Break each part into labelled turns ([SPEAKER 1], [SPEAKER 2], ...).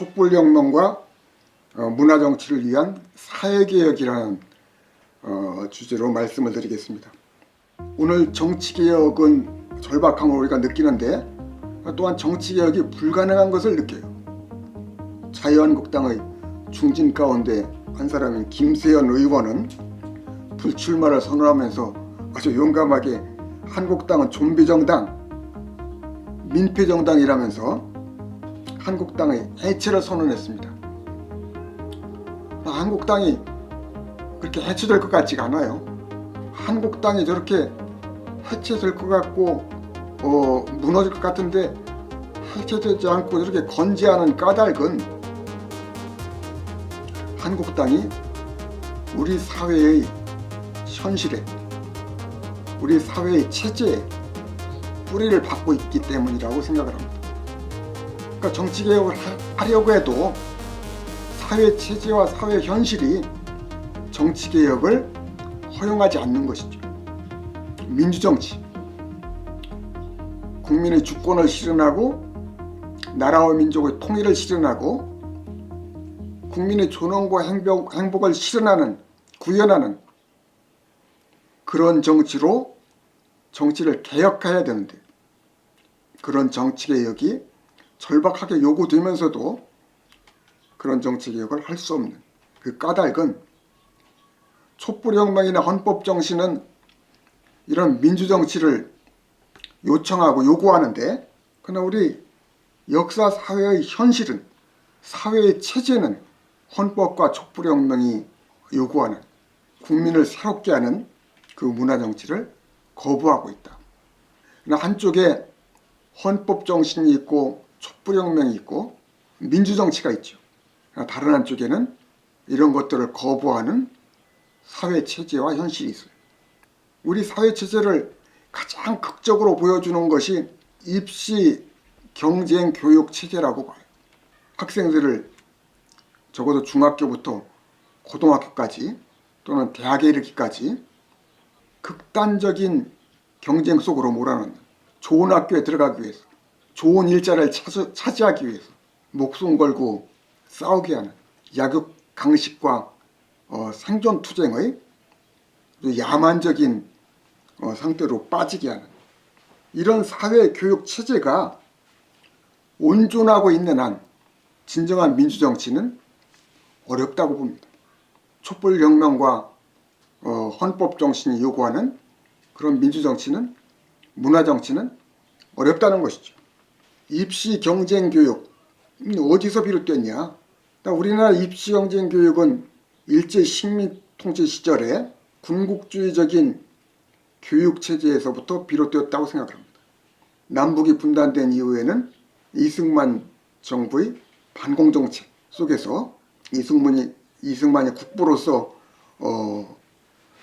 [SPEAKER 1] 촛불혁명과 문화정치를 위한 사회개혁이라는 주제로 말씀을 드리겠습니다. 오늘 정치개혁은 절박함을 우리가 느끼는데 또한 정치개혁이 불가능한 것을 느껴요. 자유한국당의 중진 가운데 한 사람인 김세연 의원은 불출마를 선언하면서 아주 용감하게 한국당은 좀비정당, 민폐정당이라면서 한국당의 해체를 선언했습니다. 한국당이 그렇게 해체될 것 같지가 않아요. 한국당이 저렇게 해체될 것 같고 무너질 것 같은데 해체되지 않고 저렇게 건재하는 까닭은 한국당이 우리 사회의 현실에, 우리 사회의 체제에 뿌리를 받고 있기 때문이라고 생각을 합니다. 그러니까 정치개혁을 하려고 해도 사회 체제와 사회 현실이 정치개혁을 허용하지 않는 것이죠. 민주정치, 국민의 주권을 실현하고 나라와 민족의 통일을 실현하고 국민의 존엄과 행복을 실현하는, 구현하는 그런 정치로 정치를 개혁해야 되는데 그런 정치개혁이 절박하게 요구되면서도 그런 정치개혁을 할 수 없는 그 까닭은 촛불혁명이나 헌법정신은 이런 민주정치를 요청하고 요구하는데 그러나 우리 역사 사회의 현실은, 사회의 체제는 헌법과 촛불혁명이 요구하는 국민을 새롭게 하는 그 문화정치를 거부하고 있다. 그러나 한쪽에 헌법정신이 있고 촛불혁명이 있고 민주정치가 있죠. 다른 한쪽에는 이런 것들을 거부하는 사회체제와 현실이 있어요. 우리 사회체제를 가장 극적으로 보여주는 것이 입시 경쟁 교육 체계라고 봐요. 학생들을 적어도 중학교부터 고등학교까지 또는 대학에 이르기까지 극단적인 경쟁 속으로 몰아넣는, 좋은 학교에 들어가기 위해서, 좋은 일자리를 차지하기 위해서 목숨 걸고 싸우게 하는 약육강식과 생존투쟁의 야만적인 상태로 빠지게 하는 이런 사회교육 체제가 온존하고 있는 한 진정한 민주정치는 어렵다고 봅니다. 촛불혁명과 헌법정신이 요구하는 그런 민주정치는, 문화정치는 어렵다는 것이죠. 입시 경쟁교육 어디서 비롯됐냐? 우리나라 입시 경쟁교육은 일제 식민통치 시절에 군국주의적인 교육체제에서부터 비롯되었다고 생각합니다. 남북이 분단된 이후에는 이승만 정부의 반공정책 속에서 이승만이 국부로서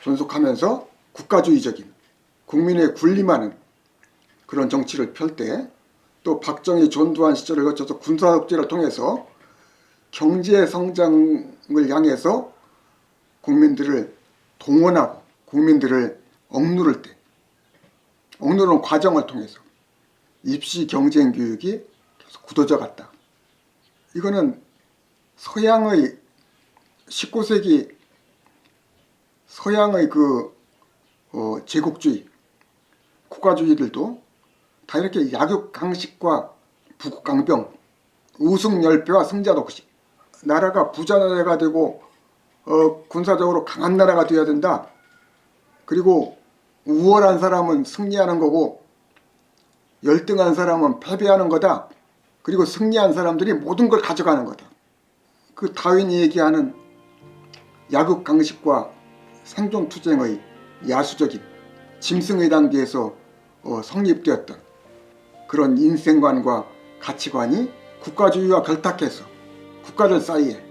[SPEAKER 1] 존속하면서 국가주의적인 국민의 군림하는 그런 정치를 펼 때 또 박정희 전두환 시절을 거쳐서 군사독재를 통해서 경제 성장을 향해서 국민들을 동원하고 국민들을 억누를 때, 억누르는 과정을 통해서 입시 경쟁 교육이 계속 굳어져 갔다. 이거는 서양의 19세기 서양의 제국주의, 국가주의들도 다 이렇게 약육강식과 북강병, 우승열패와 승자독식, 나라가 부자 나라가 되고 군사적으로 강한 나라가 되어야 된다. 그리고 우월한 사람은 승리하는 거고 열등한 사람은 패배하는 거다. 그리고 승리한 사람들이 모든 걸 가져가는 거다. 그 다윈이 얘기하는 약육강식과 생존투쟁의 야수적인 짐승의 단계에서 성립되었던 그런 인생관과 가치관이 국가주의와 결탁해서 국가들 사이에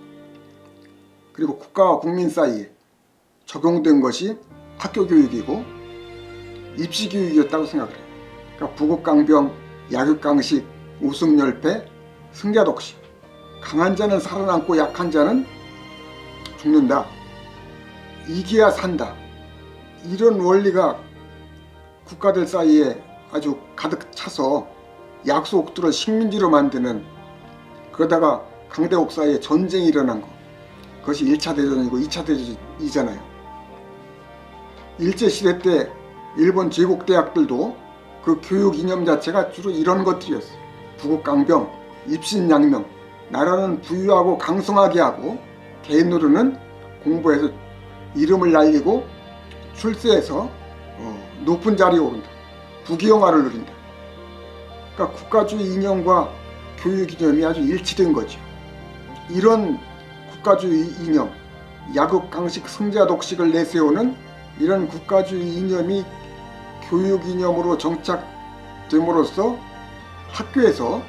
[SPEAKER 1] 그리고 국가와 국민 사이에 적용된 것이 학교교육이고 입시교육이었다고 생각을 해요. 그러니까 부국강병, 약육강식, 우승열패, 승자독식, 강한 자는 살아남고 약한 자는 죽는다. 이겨야 산다. 이런 원리가 국가들 사이에 아주 가득 차서 약소국들을 식민지로 만드는, 그러다가 강대국 사이에 전쟁이 일어난 거, 그것이 1차 대전이고 2차 대전이잖아요. 일제시대 때 일본 제국 대학들도 그 교육 이념 자체가 주로 이런 것들이었어요. 부국강병, 입신양명, 나라는 부유하고 강성하게 하고 개인 노릇은 공부해서 이름을 날리고 출세해서 높은 자리에 오른다. 부귀영화를 누린다. 그러니까 국가주의 이념과 교육 이념이 아주 일치된 거죠. 이런 국가주의 이념, 야극, 강식, 승자, 독식을 내세우는 이런 국가주의 이념이 교육 이념으로 정착됨으로써 학교에서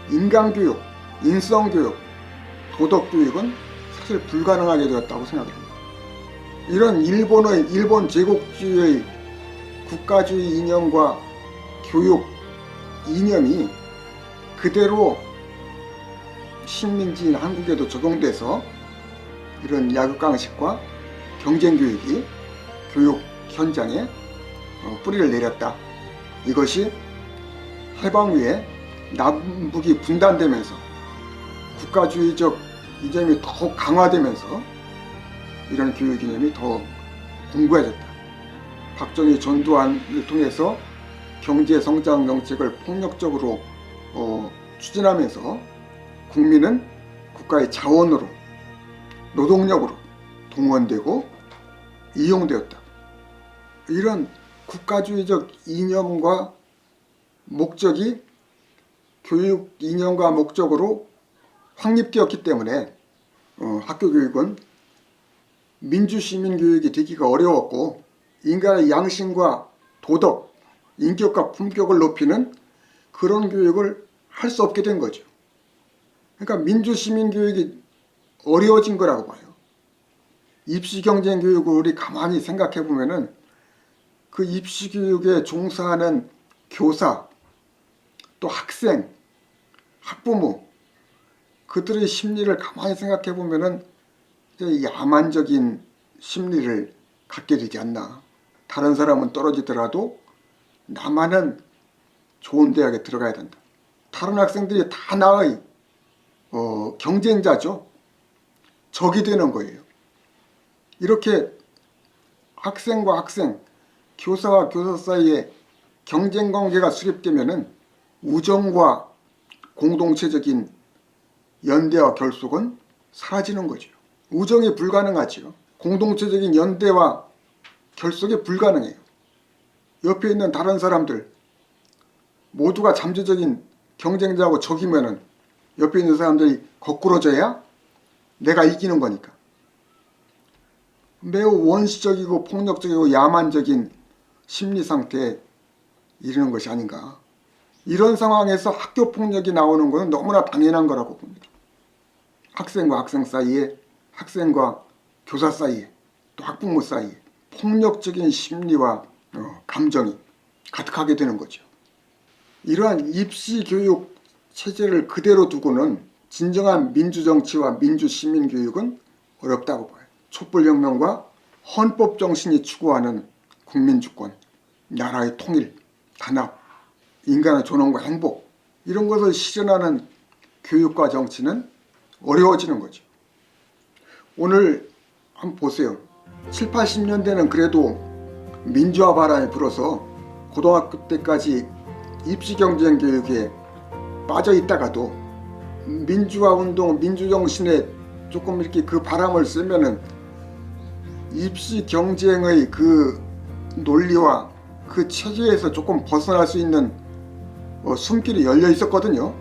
[SPEAKER 1] 인간교육, 인성교육, 도덕교육은 사실 불가능하게 되었다고 생각합니다. 이런 일본 제국주의의 국가주의 이념과 교육 이념이 그대로 식민지인 한국에도 적용돼서 이런 야극강식과 경쟁교육이 교육 현장에 뿌리를 내렸다. 이것이 해방 후에 남북이 분단되면서 국가주의적 이념이 더욱 강화되면서 이런 교육 이념이 더 공고해졌다. 박정희 전두환을 통해서 경제성장 정책을 폭력적으로 추진하면서 국민은 국가의 자원으로, 노동력으로 동원되고 이용되었다. 이런 국가주의적 이념과 목적이 교육 이념과 목적으로 확립되었기 때문에 학교 교육은 민주시민 교육이 되기가 어려웠고, 인간의 양심과 도덕, 인격과 품격을 높이는 그런 교육을 할 수 없게 된 거죠. 그러니까 민주시민 교육이 어려워진 거라고 봐요. 입시경쟁 교육을 우리 가만히 생각해 보면은 그 입시교육에 종사하는 교사, 또 학생, 학부모, 그들의 심리를 가만히 생각해 보면은 야만적인 심리를 갖게 되지 않나. 다른 사람은 떨어지더라도 나만은 좋은 대학에 들어가야 된다. 다른 학생들이 다 나의 경쟁자죠. 적이 되는 거예요. 이렇게 학생과 학생, 교사와 교사 사이에 경쟁 관계가 수립되면은 우정과 공동체적인 연대와 결속은 사라지는 거죠. 우정이 불가능하지요. 공동체적인 연대와 결속이 불가능해요. 옆에 있는 다른 사람들 모두가 잠재적인 경쟁자하고 적이면은 옆에 있는 사람들이 거꾸로져야 내가 이기는 거니까. 매우 원시적이고 폭력적이고 야만적인 심리 상태에 이르는 것이 아닌가. 이런 상황에서 학교 폭력이 나오는 것은 너무나 당연한 거라고 봅니다. 학생과 학생 사이에, 학생과 교사 사이에, 또 학부모 사이에 폭력적인 심리와 감정이 가득하게 되는 거죠. 이러한 입시교육 체제를 그대로 두고는 진정한 민주정치와 민주시민교육은 어렵다고 봐요. 촛불혁명과 헌법 정신이 추구하는 국민주권, 나라의 통일, 단합, 인간의 존엄과 행복, 이런 것을 실현하는 교육과 정치는 어려워지는 거죠. 오늘 한번 보세요. 7, 80년대는 그래도 민주화 바람이 불어서 고등학교 때까지 입시경쟁 교육에 빠져 있다가도 민주화 운동, 민주정신에 조금 이렇게 그 바람을 쐬면은 입시 경쟁의 그 논리와 그 체계에서 조금 벗어날 수 있는 숨길이 열려 있었거든요.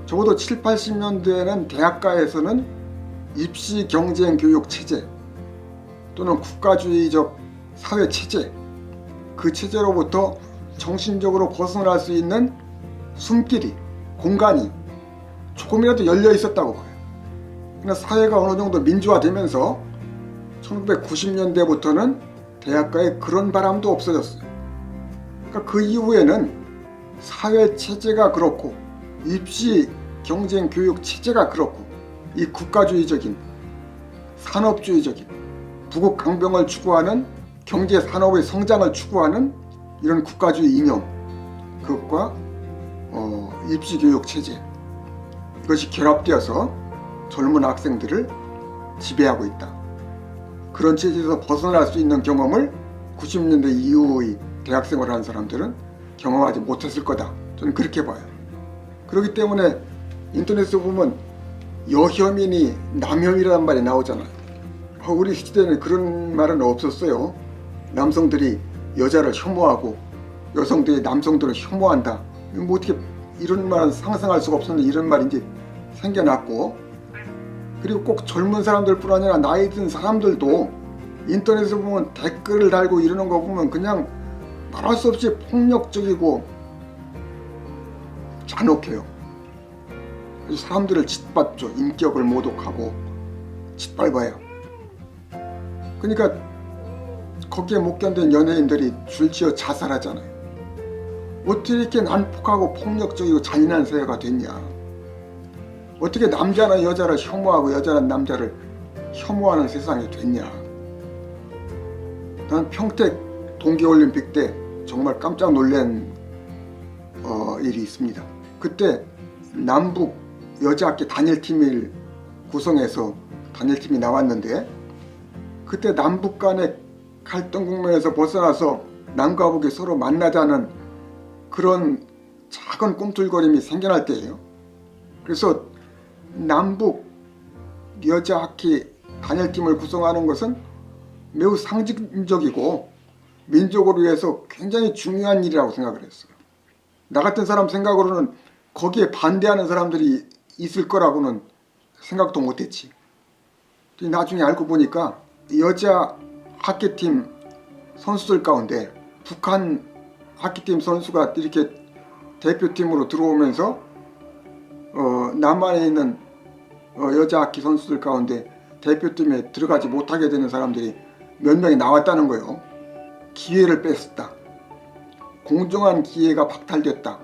[SPEAKER 1] 적어도 7, 80년대에는 대학가에서는 입시 경쟁 교육 체제 또는 국가주의적 사회 체제, 그 체제로부터 정신적으로 벗어날 수 있는 숨길이, 공간이 조금이라도 열려 있었다고 봐요. 그러나 사회가 어느 정도 민주화되면서 1990년대부터는 대학가에 그런 바람도 없어졌어요. 그러니까 그 이후에는 사회 체제가 그렇고 입시 경쟁 교육 체제가 그렇고 이 국가주의적인 산업주의적인 부국 강병을 추구하는 경제 산업의 성장을 추구하는 이런 국가주의 이념, 그것과 입시 교육 체제, 그것이 결합되어서 젊은 학생들을 지배하고 있다. 그런 체제에서 벗어날 수 있는 경험을 90년대 이후의 대학생활을 한 사람들은 경험하지 못했을 거다. 저는 그렇게 봐요. 그렇기 때문에 인터넷에 보면 여혐이니 남혐이라는 말이 나오잖아요. 우리 시대에는 그런 말은 없었어요. 남성들이 여자를 혐오하고 여성들이 남성들을 혐오한다. 뭐 어떻게 이런 말은 상상할 수가 없었는데 이런 말이 이제 생겨났고, 그리고 꼭 젊은 사람들뿐 아니라 나이 든 사람들도 인터넷에 보면 댓글을 달고 이러는 거 보면 그냥 말할 수 없이 폭력적이고 잔혹해요. 그래서 사람들을 짓밟죠. 인격을 모독하고 짓밟아요. 그러니까 거기에 못 견딘 연예인들이 줄지어 자살하잖아요. 어떻게 이렇게 난폭하고 폭력적이고 잔인한 사회가 됐냐. 어떻게 남자는 여자를 혐오하고 여자는 남자를 혐오하는 세상이 됐냐. 난 평택 동계올림픽 때 정말 깜짝 놀란 일이 있습니다. 그때 남북 여자학기 단일팀을 구성해서 단일팀이 나왔는데, 그때 남북 간의 갈등 국면에서 벗어나서 남과 북이 서로 만나자는 그런 작은 꿈틀거림이 생겨날 때예요. 그래서 남북 여자 하키 단일팀을 구성하는 것은 매우 상징적이고 민족을 위해서 굉장히 중요한 일이라고 생각을 했어요. 나 같은 사람 생각으로는 거기에 반대하는 사람들이 있을 거라고는 생각도 못했지. 나중에 알고 보니까 여자 하키팀 선수들 가운데 북한 하키팀 선수가 이렇게 대표팀으로 들어오면서 남한에 있는 여자 하키 선수들 가운데 대표팀에 들어가지 못하게 되는 사람들이 몇 명이 나왔다는 거예요. 기회를 뺐었다. 공정한 기회가 박탈됐다.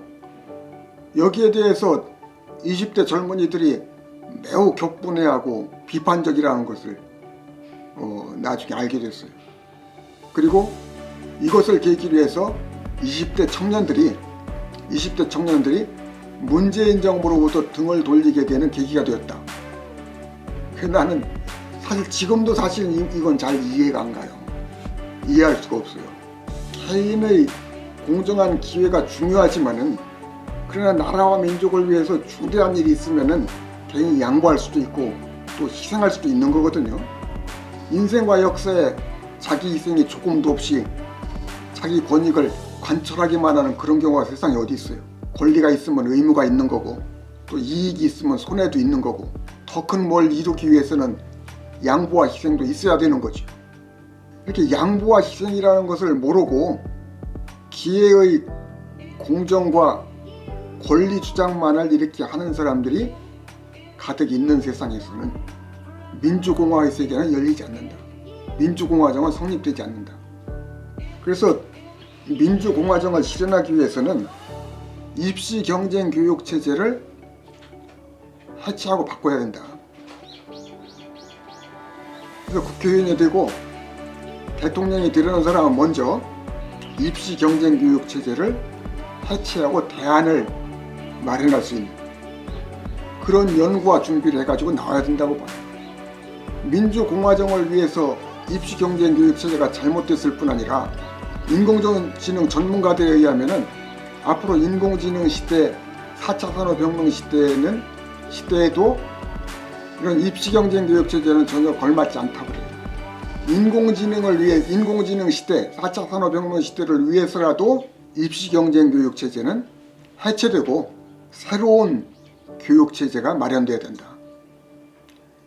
[SPEAKER 1] 여기에 대해서 20대 젊은이들이 매우 격분해하고 비판적이라는 것을 나중에 알게 됐어요. 그리고 이것을 계기로 해서 20대 청년들이 문재인 정부로부터 등을 돌리게 되는 계기가 되었다. 그래서 나는 사실 지금도 사실 이건 잘 이해가 안 가요. 이해할 수가 없어요. 개인의 공정한 기회가 중요하지만은, 그러나 나라와 민족을 위해서 중대한 일이 있으면은 개인이 양보할 수도 있고 또 희생할 수도 있는 거거든요. 인생과 역사에 자기 희생이 조금도 없이 자기 권익을 관철하기만 하는 그런 경우가 세상에 어디 있어요. 권리가 있으면 의무가 있는 거고 또 이익이 있으면 손해도 있는 거고 더 큰 뭘 이루기 위해서는 양보와 희생도 있어야 되는 거죠. 이렇게 양보와 희생이라는 것을 모르고 기회의 공정과 권리 주장만을 이렇게 하는 사람들이 가득 있는 세상에서는 민주공화의 세계는 열리지 않는다. 민주공화정은 성립되지 않는다. 그래서 민주공화정을 실현하기 위해서는 입시 경쟁 교육 체제를 해체하고 바꿔야 된다. 그래서 국회의원이 되고 대통령이 되려는 사람은 먼저 입시 경쟁 교육 체제를 해체하고 대안을 마련할 수 있는 그런 연구와 준비를 해가지고 나와야 된다고 봐요. 민주공화정을 위해서 입시 경쟁 교육 체제가 잘못됐을 뿐 아니라 인공지능 전문가들에 의하면은 앞으로 인공지능 시대 4차 산업혁명 시대에도 이런 입시 경쟁 교육 체제는 전혀 걸맞지 않다고 그래요. 인공지능 시대 4차 산업혁명 시대를 위해서라도 입시 경쟁 교육 체제는 해체되고 새로운 교육 체제가 마련돼야 된다.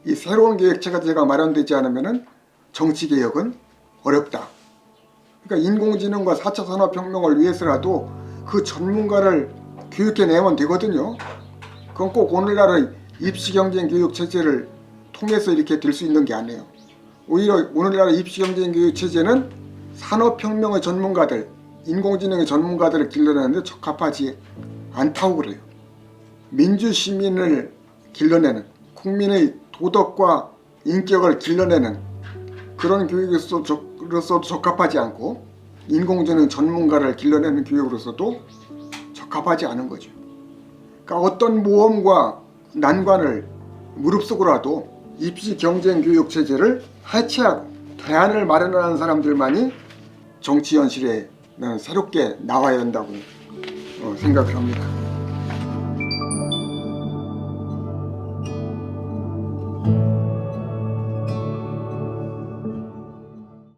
[SPEAKER 1] 이 새로운 교육 체제가 마련되지 않으면 정치 개혁은 어렵다. 그러니까 인공지능과 4차 산업혁명을 위해서라도 그 전문가를 교육해내면 되거든요. 그건 꼭 오늘날의 입시 경쟁 교육 체제를 통해서 이렇게 될 수 있는 게 아니에요. 오히려 오늘날의 입시 경쟁 교육 체제는 산업혁명의 전문가들, 인공지능의 전문가들을 길러내는데 적합하지 않다고 그래요. 민주시민을 길러내는, 국민의 도덕과 인격을 길러내는 그런 교육으로서도 적합하지 않고 인공지능 전문가를 길러내는 교육으로서도 적합하지 않은 거죠. 그러니까 어떤 모험과 난관을 무릅쓰고라도 입시 경쟁 교육 체제를 해체하고 대안을 마련하는 사람들만이 정치 현실에 새롭게 나와야 한다고 생각을 합니다.